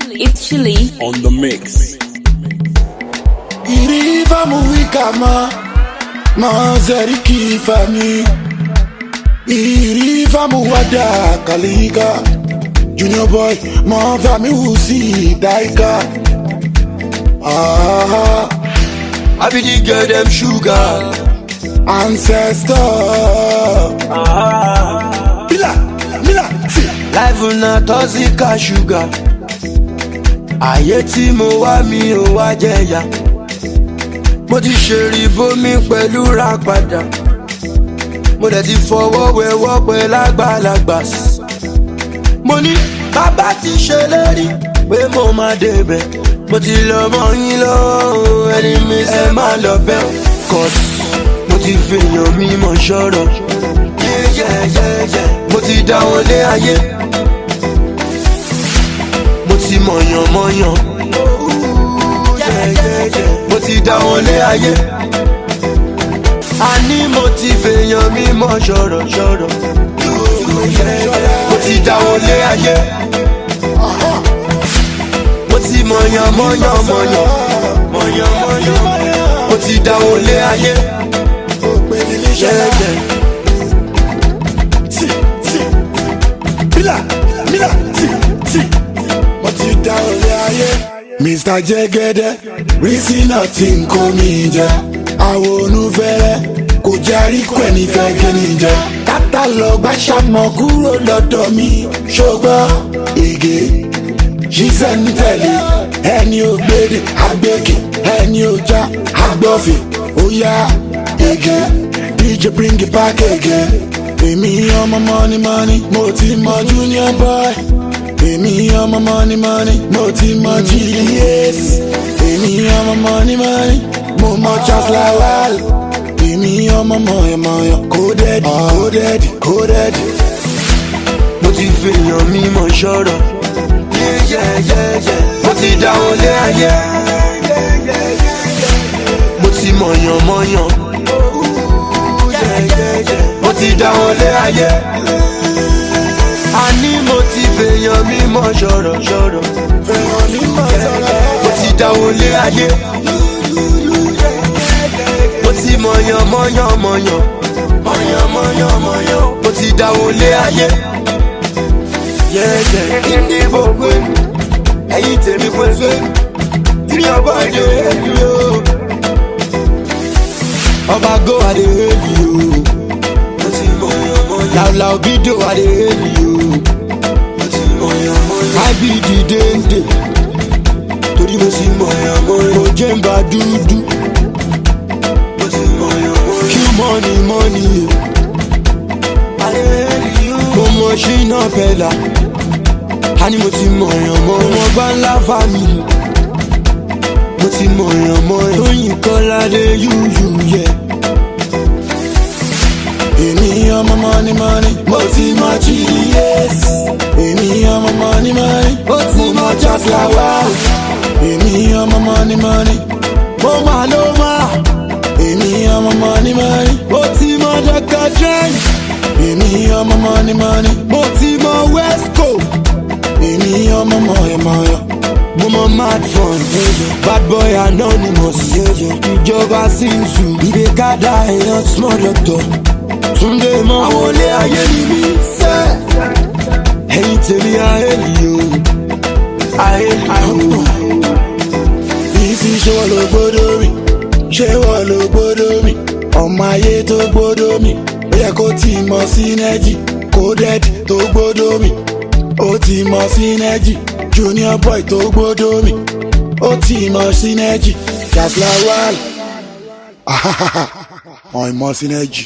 It's chilly on the mix. Iriva muikama mazeriki fami. Iriva muwada kaliga. Junior boy, my family usi daika. I be the girl them sugar Ancestor. Mila, see. life na toxic sugar. Ayé tí mo wá mi ò wá jẹ̀yà. Mo ti ṣèrí bómi pẹ̀lú ra padà. Mo dẹ̀ ti fọwọ́ wẹwọ́ pẹ̀lú àgbàlagbà. Mo ní bàbá ti ṣèlérí pé mo máa débẹ̀. Mo ti lọ mọ́ yín lọ́wọ́ ẹni mi ṣe máa lọ bẹ́ ò. Cause mo ti fèèyàn mímọ̀ ṣọ́rọ̀. Mo ti dá wọn lé ayé. Mo ti mọ̀yàn. Mo ti dá wọn lé ayé. Àní mo ti fèèyàn mímọ̀ ṣọ́rọ̀. Mo ti dá wọn lé ayé. Mo ti mọ̀yàn. Mo ti dá wọn lé ayé. Mila, see. Mo ti dá olé ayé. Mr. Jẹ́gẹ́dẹ́, rísí náà ti ń kó mi jẹ. Àwọn onúfẹ́rẹ́ kò járí kẹ́ni fẹ́ kíni jẹ. Kátà lọ gbàṣàmọ̀ kúrò lọ́dọ̀ mi. Ṣùgbọ́n ege ṣiṣẹ́ ń tẹ̀lé. Ẹni ò gbédè àgbékè, ẹni ò já àgbọ̀fẹ̀. Ó yá ege, DJ bring it back again. Èmi ọmọ money, mo ti mọ junior boy. Èmi ọmọ money, mo ti mọ GDS. Èmi ọmọ money, mo mọ Charles Lawal. Èmi ọmọ mọ̀yàn, coded. Mo ti fèèyàn mímọ̀ ṣọ́rọ̀. Mo ti dá wọn lé ayé. Mo ti mọ̀yàn. Mo ti dá wọn lé ayé. Àní mo ti fèèyàn mímọ̀ ṣọ́rọ̀. Mo ti dá wọn lé ayé. Mo ti mọ̀yàn. Mo ti dá wọn lé ayé. Ìdìbò pé ẹ̀yin tèmi pé kí ọba dé èlú o. Ọba go adé èlú o. Mo ti mọ̀yàn. Làwùlàwù bídò adé èlú o. Mo ti mọ̀yàn. Àbí dìde torí mo ti mọ̀yàn. Mo jẹ́ ń bá dúdú. Mo ti mọ̀yàn. Kí money. Mo mọ̀ ṣínà pẹ̀lá. Àní mo ti mọ̀yàn. Mo gbá ńlá family. Mo ti mọ̀yàn. Tóyìn Kọ́ládé yúyú yẹ. Èmi ọmọ money, mo ti mọ GDS. Èmi ọmọ money, mo ti mọ Charles Lawal. Èmi ọmọ money, Mo máa ló máa. èmi ọmọ money, Mo ti mọ Dr. Dre. èmi ọmọ money, Mo ti mọ Wesco. èmi ọmọ mọ̀yàn. Mo mọ Mad Fun. Bad boy anonymous. Ìjọba Sinsu. Ìdè kádà èèyàn small doctor. Túndé mọ́ àwọn olé ayé ni mí sẹ́. Ẹ̀yin tèmi àhẹ́lì o. Bísí ṣé wọ́n ló gbódò mi? Ọmọ ayé tó gbódò mi. Ó yẹ kó ti mọ synergy. Coded tó gbódò mi. Ó ti mọ synergy. Junior boy tó gbódò mi. Ó ti mọ synergy. Charles Lawal. Ọ̀ìmọ̀ synergy.